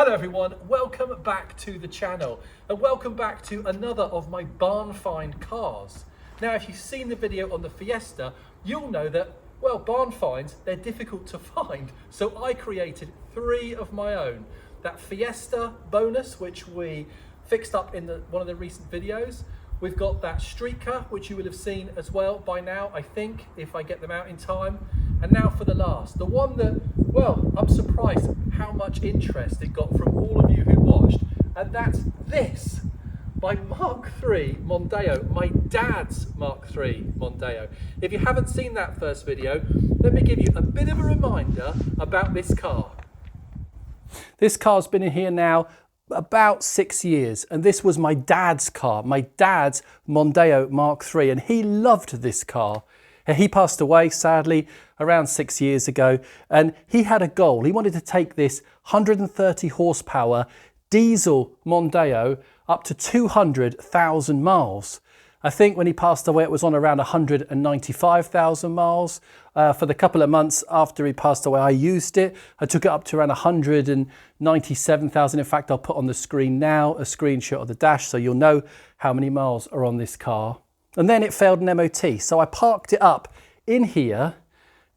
Hello everyone, welcome back to the channel and welcome back to another of my barn find cars. Now if you've seen the video on the Fiesta, you'll know that, well, barn finds, they're difficult to find. So I created 3 of my own. That Fiesta bonus, which we fixed up in one of the recent videos. We've got that street car, which you will have seen as well by now, I think, if I get them out in time. And now for the last, the one that, well, I'm surprised how much interest it got from all of you who watched. And that's this, my Mk3 Mondeo, my dad's Mk3 Mondeo. If you haven't seen that first video, let me give you a bit of a reminder about this car. This car's been in here now about 6 years, and this was my dad's car, my dad's Mondeo Mk3, and he loved this car. And he passed away, sadly, around 6 years ago, and he had a goal. He wanted to take this 130 horsepower diesel Mondeo up to 200,000 miles. I think when he passed away, it was on around 195,000 miles. For the couple of months after he passed away, I used it. I took it up to around 197,000. In fact, I'll put on the screen now a screenshot of the dash so you'll know how many miles are on this car. And then it failed an MOT. So I parked it up in here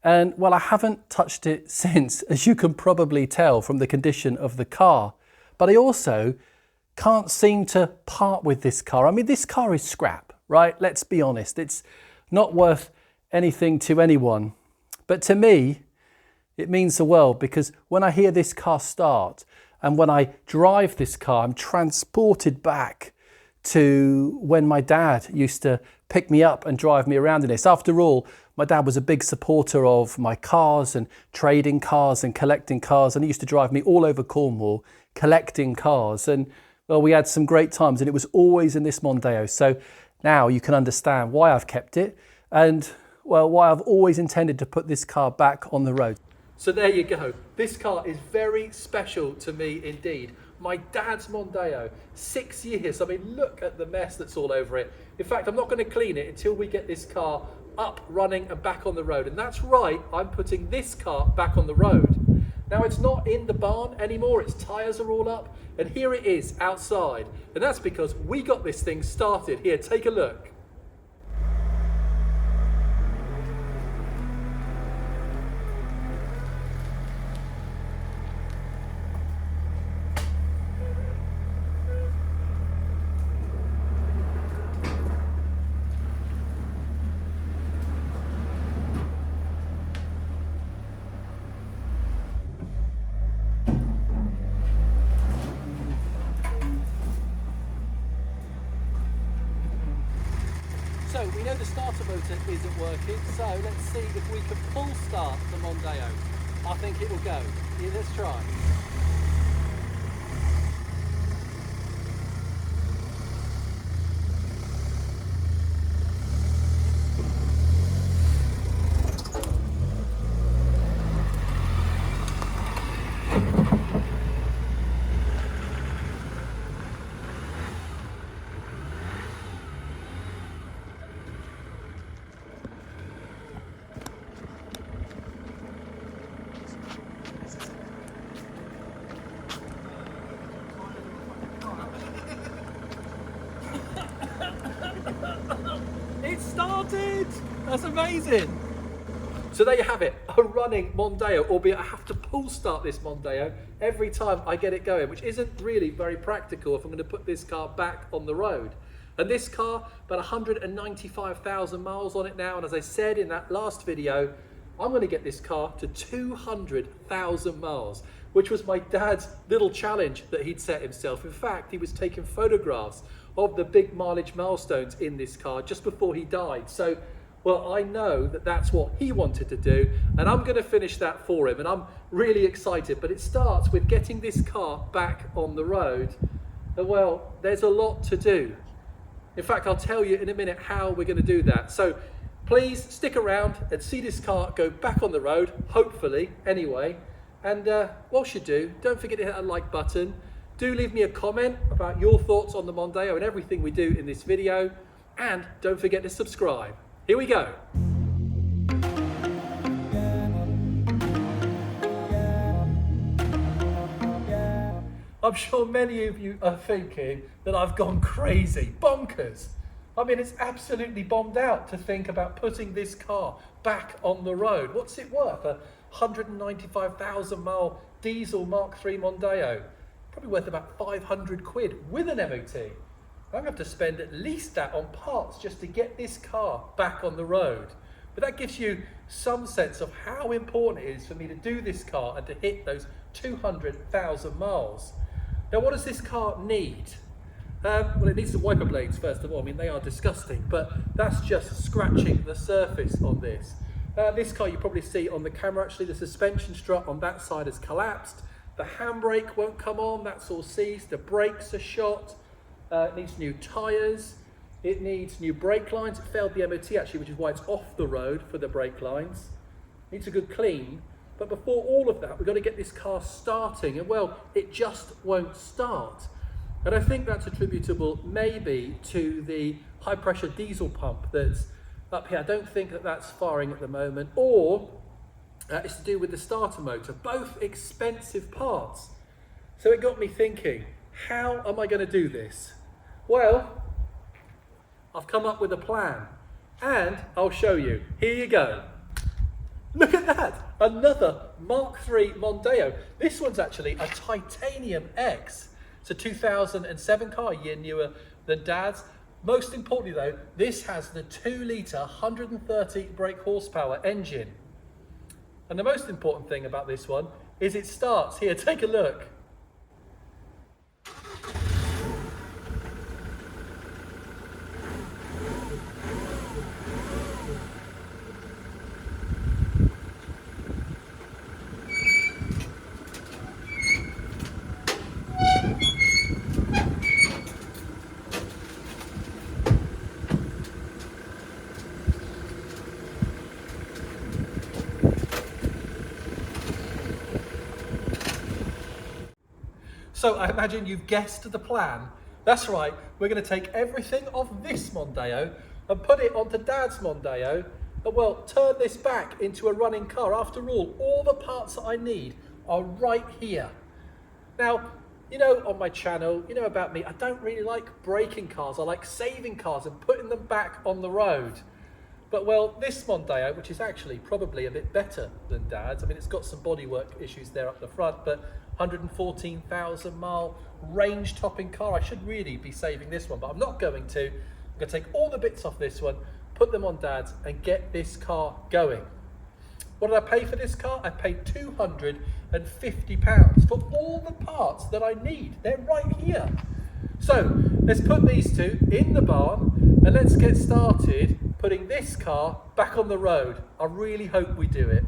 and, well, I haven't touched it since, as you can probably tell from the condition of the car. But I also can't seem to part with this car. I mean, this car is scrap, right? Let's be honest. It's not worth anything to anyone. But to me, it means the world, because when I hear this car start and when I drive this car, I'm transported back to when my dad used to pick me up and drive me around in this. After all, my dad was a big supporter of my cars and trading cars and collecting cars, and he used to drive me all over Cornwall collecting cars. And well, we had some great times, and it was always in this Mondeo. So now you can understand why I've kept it and, well, why I've always intended to put this car back on the road. So there you go. This car is very special to me indeed. My dad's Mondeo, 6 years. I mean, look at the mess that's all over it. In fact, I'm not going to clean it until we get this car up, running and back on the road. And that's right, I'm putting this car back on the road. Now, it's not in the barn anymore. Its tyres are all up. And here it is outside. And that's because we got this thing started. Here, take a look. So we know the starter motor isn't working, so let's see if we can pull start the Mondeo. I think it will go. Yeah, let's try. It started! That's amazing! So there you have it, a running Mondeo, albeit I have to pull start this Mondeo every time I get it going, which isn't really very practical if I'm going to put this car back on the road. And this car, about 195,000 miles on it now, and as I said in that last video, I'm going to get this car to 200,000 miles, which was my dad's little challenge that he'd set himself. In fact, he was taking photographs of the big mileage milestones in this car just before he died. So, well, I know that that's what he wanted to do, and I'm going to finish that for him, and I'm really excited. But it starts with getting this car back on the road, and well, there's a lot to do. In fact, I'll tell you in a minute how we're going to do that. So please stick around and see this car go back on the road, hopefully, anyway. And whilst you do, don't forget to hit that like button. Do leave me a comment about your thoughts on the Mondeo and everything we do in this video. And don't forget to subscribe. Here we go. I'm sure many of you are thinking that I've gone crazy, bonkers. I mean, it's absolutely bombed out to think about putting this car back on the road. What's it worth? A 195,000 mile diesel Mk3 Mondeo. Probably worth about 500 quid with an MOT. I'm going to have to spend at least that on parts just to get this car back on the road. But that gives you some sense of how important it is for me to do this car and to hit those 200,000 miles. Now, what does this car need? Well, it needs the wiper blades first of all. I mean, they are disgusting, but that's just scratching the surface on this. This car you probably see on the camera, actually the suspension strut on that side has collapsed. The handbrake won't come on, that's all seized. The brakes are shot. It needs new tyres. It needs new brake lines. It failed the MOT actually, which is why it's off the road for the brake lines. It needs a good clean. But before all of that, we've got to get this car starting. And well, it just won't start. And I think that's attributable maybe to the high pressure diesel pump that's up here. I don't think that that's firing at the moment, or it's to do with the starter motor, both expensive parts. So it got me thinking, how am I going to do this? Well, I've come up with a plan and I'll show you. Here you go. Look at that, another Mk3 Mondeo. This one's actually a Titanium X. It's a 2007 car, a year newer than Dad's. Most importantly though, this has the 2-litre 130 brake horsepower engine. And the most important thing about this one is it starts. Here, take a look. So I imagine you've guessed the plan. That's right, we're going to take everything of this Mondeo and put it onto Dad's Mondeo and, well, turn this back into a running car. After all the parts that I need are right here. Now, you know, on my channel, you know about me, I don't really like breaking cars. I like saving cars and putting them back on the road. But, well, this Mondeo, which is actually probably a bit better than Dad's, I mean, it's got some bodywork issues there up the front, but 114,000 mile range topping car. I should really be saving this one, but I'm not going to. I'm going to take all the bits off this one, put them on Dad's and get this car going. What did I pay for this car? I paid £250 for all the parts that I need. They're right here. So let's put these two in the barn and let's get started putting this car back on the road. I really hope we do it.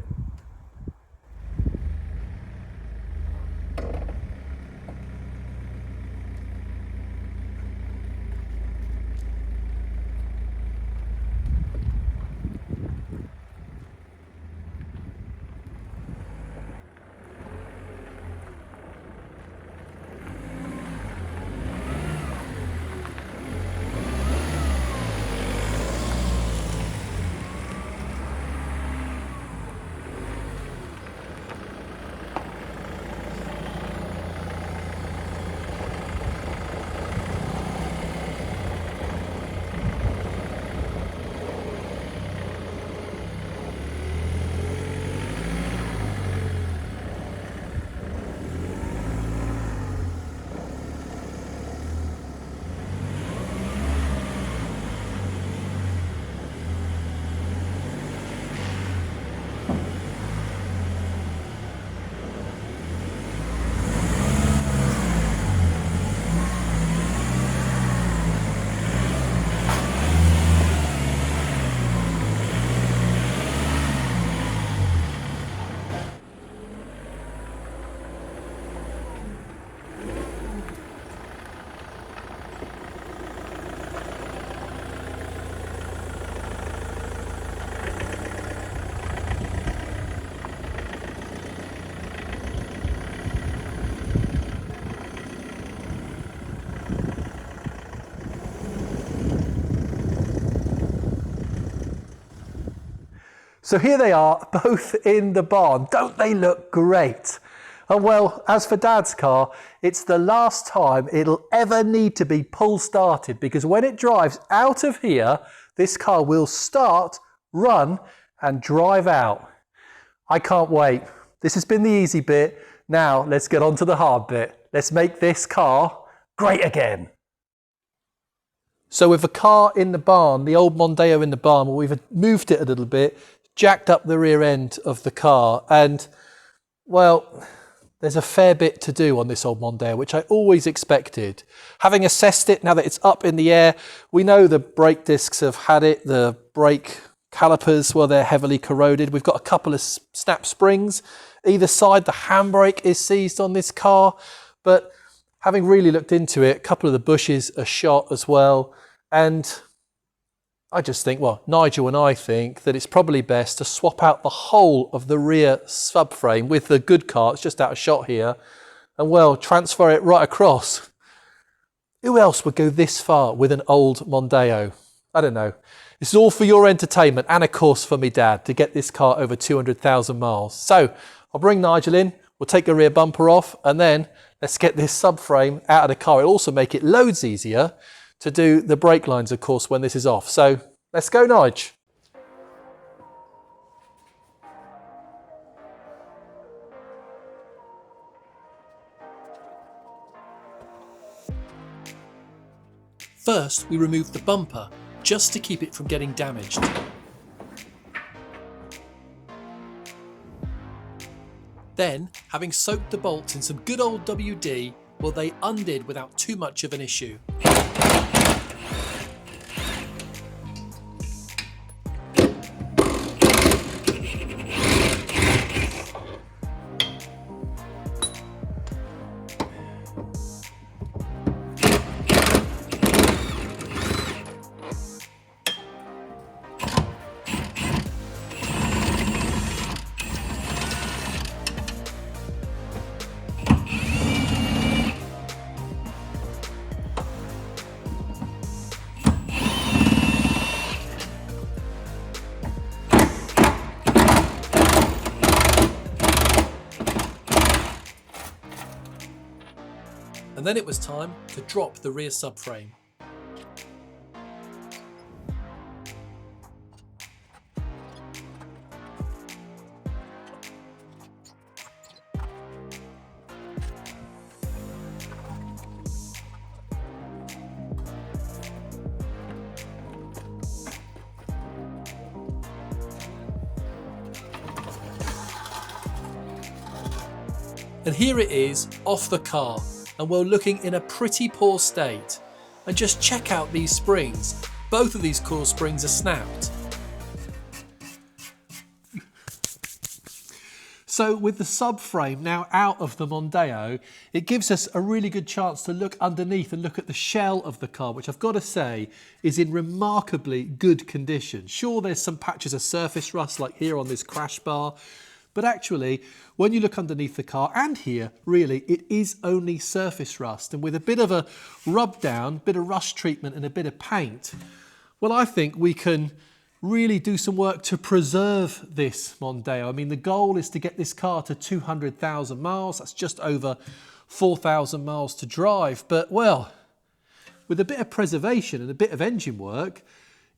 So here they are, both in the barn. Don't they look great? And well, as for Dad's car, it's the last time it'll ever need to be pull started, because when it drives out of here, this car will start, run and drive out. I can't wait. This has been the easy bit. Now let's get on to the hard bit. Let's make this car great again. So with the car in the barn, the old Mondeo in the barn, well, we've moved it a little bit, jacked up the rear end of the car, and well, there's a fair bit to do on this old Mondeo, which I always expected. Having assessed it, now that it's up in the air, we know the brake discs have had it, the brake calipers, well, they're heavily corroded. We've got a couple of snap springs either side. The handbrake is seized on this car, but having really looked into it, a couple of the bushes are shot as well. And I just think, well, Nigel and I think that it's probably best to swap out the whole of the rear subframe with the good car. It's just out of shot here. And well, transfer it right across. Who else would go this far with an old Mondeo? I don't know. This is all for your entertainment and of course for me, Dad, to get this car over 200,000 miles. So I'll bring Nigel in, we'll take the rear bumper off, and then let's get this subframe out of the car. It'll also make it loads easier to do the brake lines, of course, when this is off. So let's go, Nige. First, we remove the bumper just to keep it from getting damaged. Then, having soaked the bolts in some good old WD, well, they undid without too much of an issue. And then it was time to drop the rear subframe. And here it is, off the car, and we're looking in a pretty poor state. And just check out these springs. Both of these coil springs are snapped. So with the subframe now out of the Mondeo, it gives us a really good chance to look underneath and look at the shell of the car, which I've got to say is in remarkably good condition. Sure, there's some patches of surface rust like here on this crash bar, but actually, when you look underneath the car, and here, really, it is only surface rust. And with a bit of a rub down, bit of rust treatment and a bit of paint, well, I think we can really do some work to preserve this Mondeo. I mean, the goal is to get this car to 200,000 miles. That's just over 4,000 miles to drive. But, well, with a bit of preservation and a bit of engine work,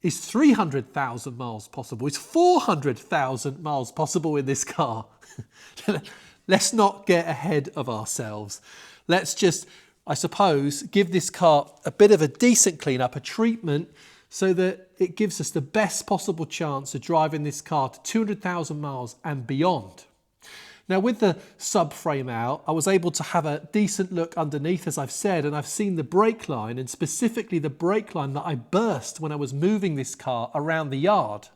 is 300,000 miles possible? Is 400,000 miles possible in this car? Let's not get ahead of ourselves. Let's just, I suppose, give this car a bit of a decent clean-up, a treatment, so that it gives us the best possible chance of driving this car to 200,000 miles and beyond. Now, with the subframe out, I was able to have a decent look underneath, as I've said, and I've seen the brake line, and specifically the brake line that I burst when I was moving this car around the yard.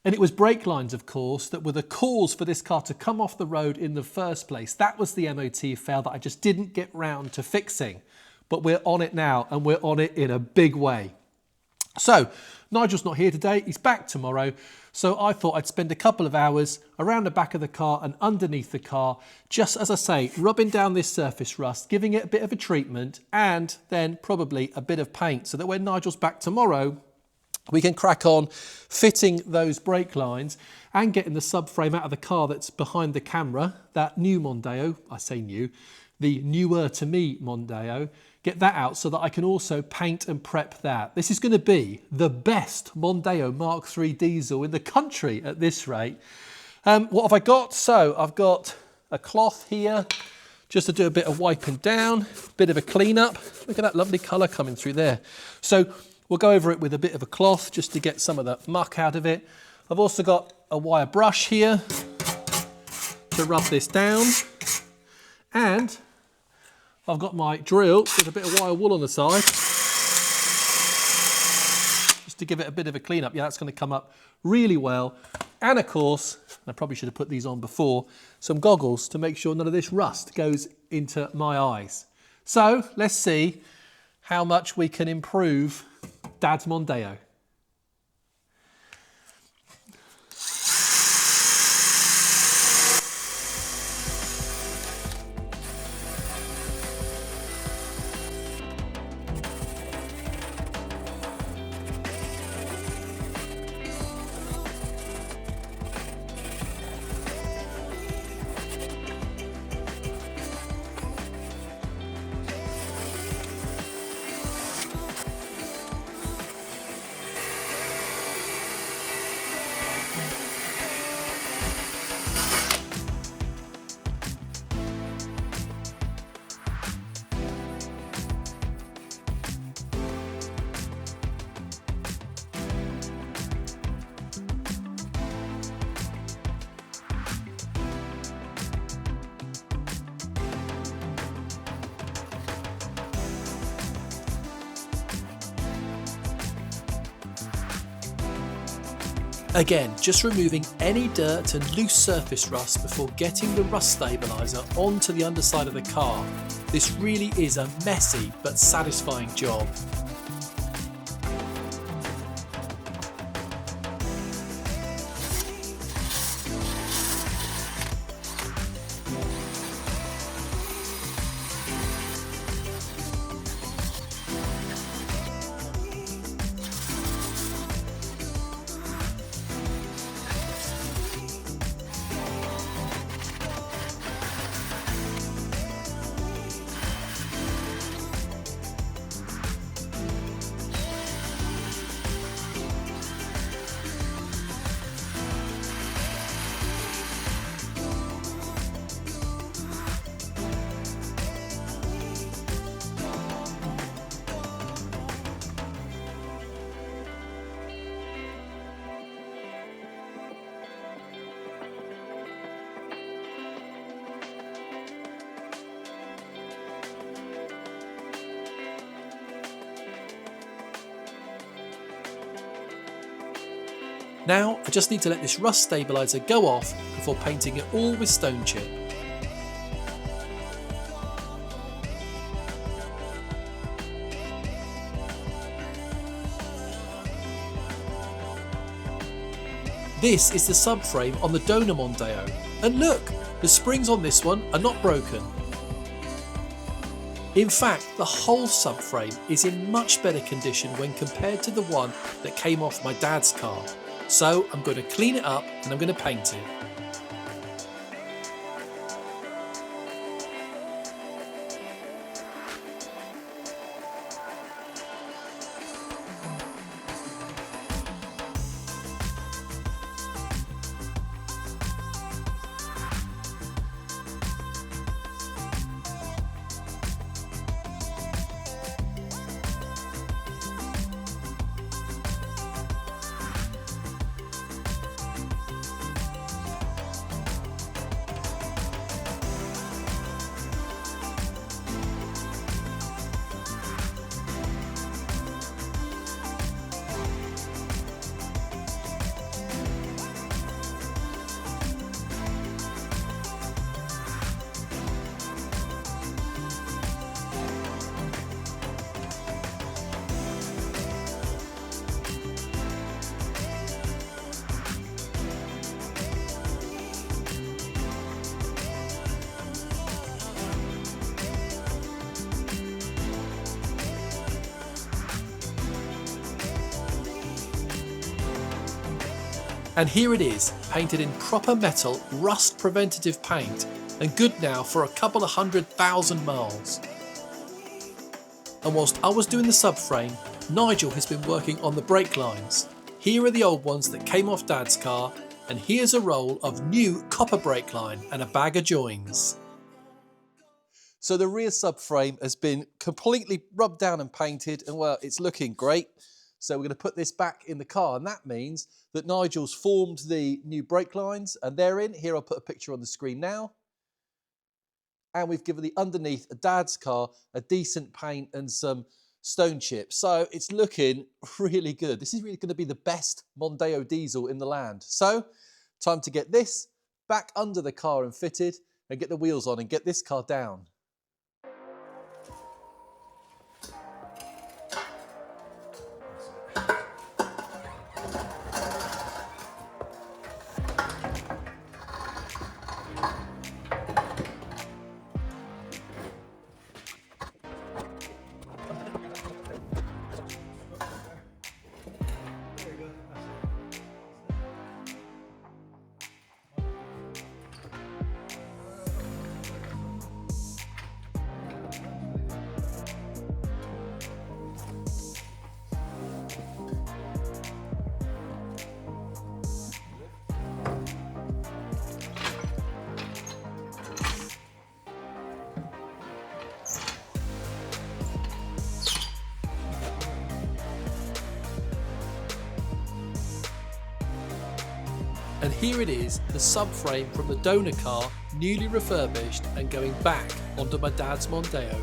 And it was brake lines, of course, that were the cause for this car to come off the road in the first place. That was the MOT fail that I just didn't get round to fixing. But we're on it now, and we're on it in a big way. So, Nigel's not here today, he's back tomorrow. So I thought I'd spend a couple of hours around the back of the car and underneath the car, just as I say, rubbing down this surface rust, giving it a bit of a treatment, and then probably a bit of paint, so that when Nigel's back tomorrow, we can crack on fitting those brake lines and getting the subframe out of the car that's behind the camera, that new Mondeo, I say new, the newer to me Mondeo, get that out so that I can also paint and prep that. This is going to be the best Mondeo Mk3 diesel in the country at this rate. What have I got? So I've got a cloth here just to do a bit of wiping down, bit of a clean up. Look at that lovely colour coming through there. So we'll go over it with a bit of a cloth just to get some of the muck out of it. I've also got a wire brush here to rub this down. And I've got my drill with a bit of wire wool on the side just to give it a bit of a clean up. Yeah, that's going to come up really well. And of course, I probably should have put these on before, some goggles to make sure none of this rust goes into my eyes. So let's see how much we can improve Dad's Mondeo. Again, just removing any dirt and loose surface rust before getting the rust stabiliser onto the underside of the car. This really is a messy but satisfying job. Now I just need to let this rust stabiliser go off before painting it all with stone chip. This is the subframe on the donor Mondeo, and look, the springs on this one are not broken. In fact, the whole subframe is in much better condition when compared to the one that came off my dad's car. So I'm going to clean it up and I'm going to paint it. And here it is, painted in proper metal, rust preventative paint, and good now for a couple of 100,000 miles. And whilst I was doing the subframe, Nigel has been working on the brake lines. Here are the old ones that came off Dad's car, and here's a roll of new copper brake line and a bag of joins. So the rear subframe has been completely rubbed down and painted, and well, it's looking great. So we're going to put this back in the car, and that means that Nigel's formed the new brake lines, and they're in. Here, I'll put a picture on the screen now. And we've given the underneath of Dad's car a decent paint and some stone chips. So it's looking really good. This is really going to be the best Mondeo diesel in the land. So time to get this back under the car and fitted, and get the wheels on and get this car down. And here it is, the subframe from the donor car, newly refurbished and going back onto my dad's Mondeo.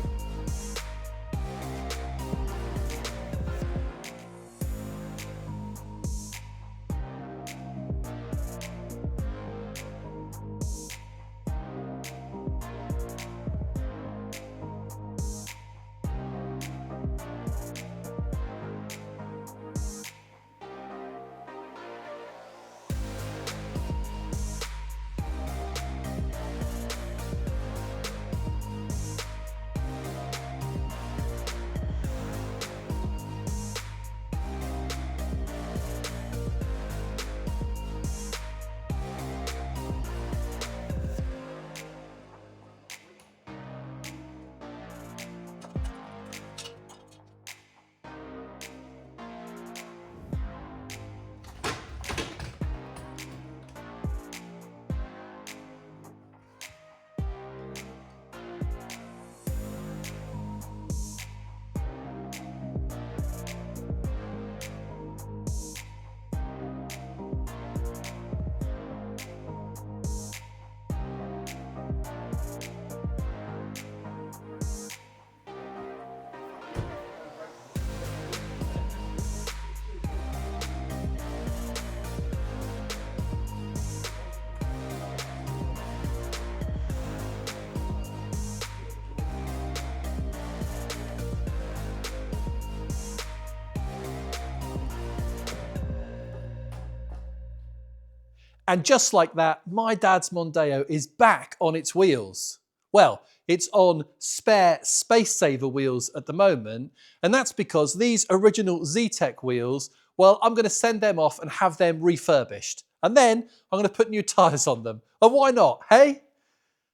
And just like that, my dad's Mondeo is back on its wheels. Well, it's on spare space saver wheels at the moment, and that's because these original Zetec wheels, well, I'm going to send them off and have them refurbished. And then I'm going to put new tyres on them. And why not, hey?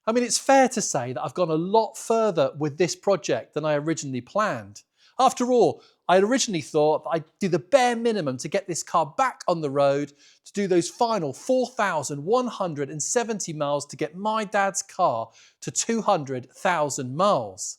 I mean, it's fair to say that I've gone a lot further with this project than I originally planned. After all, I originally thought that I'd do the bare minimum to get this car back on the road to do those final 4,170 miles to get my dad's car to 200,000 miles.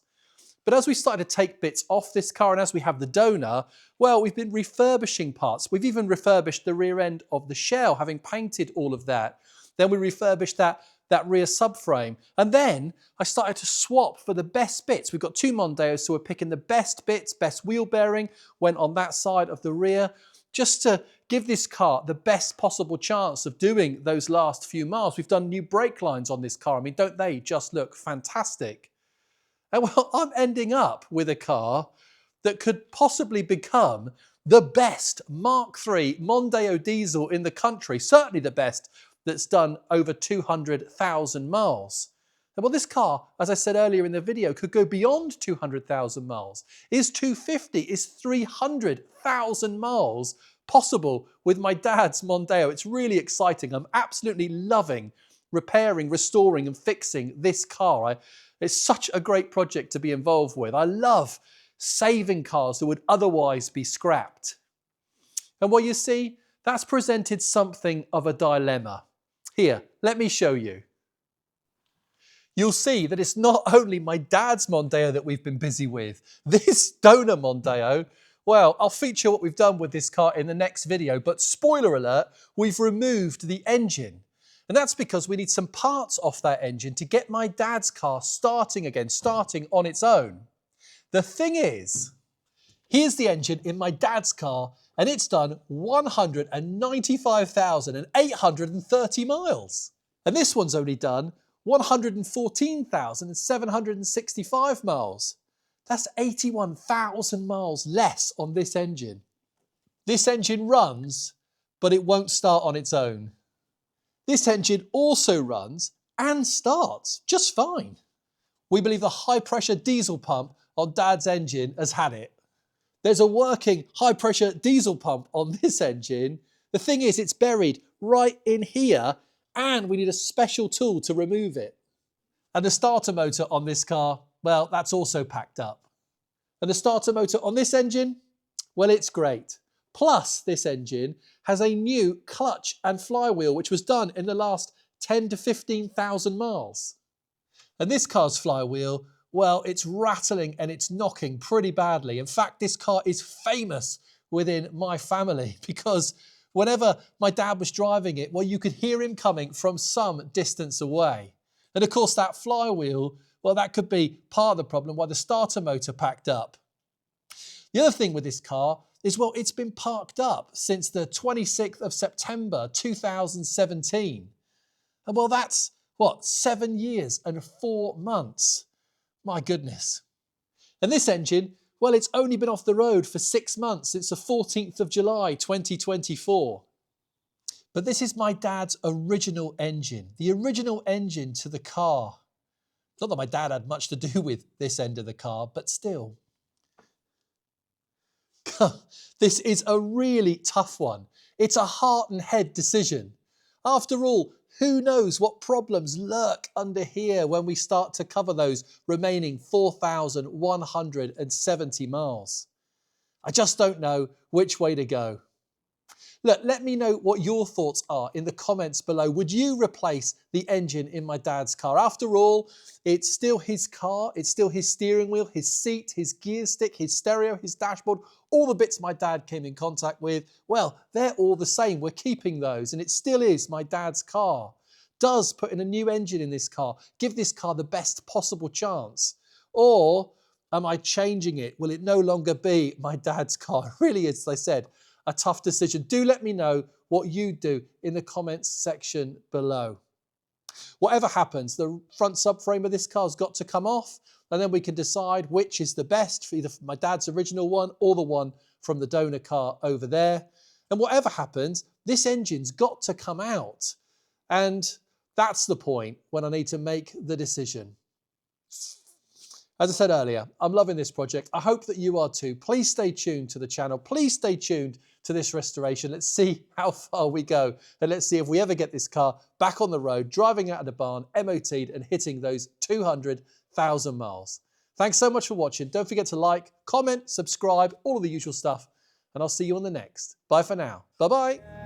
But as we started to take bits off this car and as we have the donor, well, we've been refurbishing parts. We've even refurbished the rear end of the shell, having painted all of that. Then we refurbished that rear subframe. And then I started to swap for the best bits. We've got two Mondeos, so we're picking the best bits, best wheel bearing went on that side of the rear, just to give this car the best possible chance of doing those last few miles. We've done new brake lines on this car. I mean, don't they just look fantastic? And well, I'm ending up with a car that could possibly become the best Mark III Mondeo diesel in the country, certainly the best that's done over 200,000 miles. And well, this car, as I said earlier in the video, could go beyond 200,000 miles. Is 250, is 300,000 miles possible with my dad's Mondeo. It's really exciting. I'm absolutely loving repairing, restoring and fixing this car. It's such a great project to be involved with. I love saving cars that would otherwise be scrapped. And what you see, that's presented something of a dilemma. Here, let me show you. You'll see that it's not only my dad's Mondeo that we've been busy with. This donor Mondeo, well, I'll feature what we've done with this car in the next video, but spoiler alert, we've removed the engine. And that's because we need some parts off that engine to get my dad's car starting again, starting on its own. The thing is, here's the engine in my dad's car, and it's done 195,830 miles. And this one's only done 114,765 miles. That's 81,000 miles less on this engine. This engine runs, but it won't start on its own. This engine also runs and starts just fine. We believe the high-pressure diesel pump on Dad's engine has had it. There's a working high-pressure diesel pump on this engine. The thing is, it's buried right in here, and we need a special tool to remove it. And the starter motor on this car, well, that's also packed up. And the starter motor on this engine, well, it's great. Plus, this engine has a new clutch and flywheel, which was done in the last 10 to 15,000 miles. And this car's flywheel, well, it's rattling and it's knocking pretty badly. In fact, this car is famous within my family because whenever my dad was driving it, well, you could hear him coming from some distance away. And of course, that flywheel, well, that could be part of the problem why the starter motor packed up. The other thing with this car is, well, it's been parked up since the 26th of September 2017. And well, that's, what, 7 years and 4 months. My goodness. And this engine, well, it's only been off the road for 6 months since the 14th of July 2024. But this is my dad's original engine, the original engine to the car. Not that my dad had much to do with this end of the car, but still. This is a really tough one. It's a heart and head decision. After all, who knows what problems lurk under here when we start to cover those remaining 4,170 miles. I just don't know which way to go. Look, let me know what your thoughts are in the comments below. Would you replace the engine in my dad's car? After all, it's still his car, it's still his steering wheel, his seat, his gear stick, his stereo, his dashboard, all the bits my dad came in contact with, well, they're all the same. We're keeping those, and it still is my dad's car. Does putting a new engine in this car give this car the best possible chance? Or am I changing it? Will it no longer be my dad's car? It really is, as I said, a tough decision. Do let me know what you do in the comments section below. Whatever happens, the front subframe of this car's got to come off, and then we can decide which is the best for either my dad's original one or the one from the donor car over there. And whatever happens, this engine's got to come out. And that's the point when I need to make the decision. As I said earlier, I'm loving this project. I hope that you are too. Please stay tuned to the channel. Please stay tuned to this restoration. Let's see how far we go. And let's see if we ever get this car back on the road, driving out of the barn, MOT'd and hitting those 200,000 miles. Thanks so much for watching. Don't forget to like, comment, subscribe, all of the usual stuff. And I'll see you on the next. Bye for now. Bye-bye.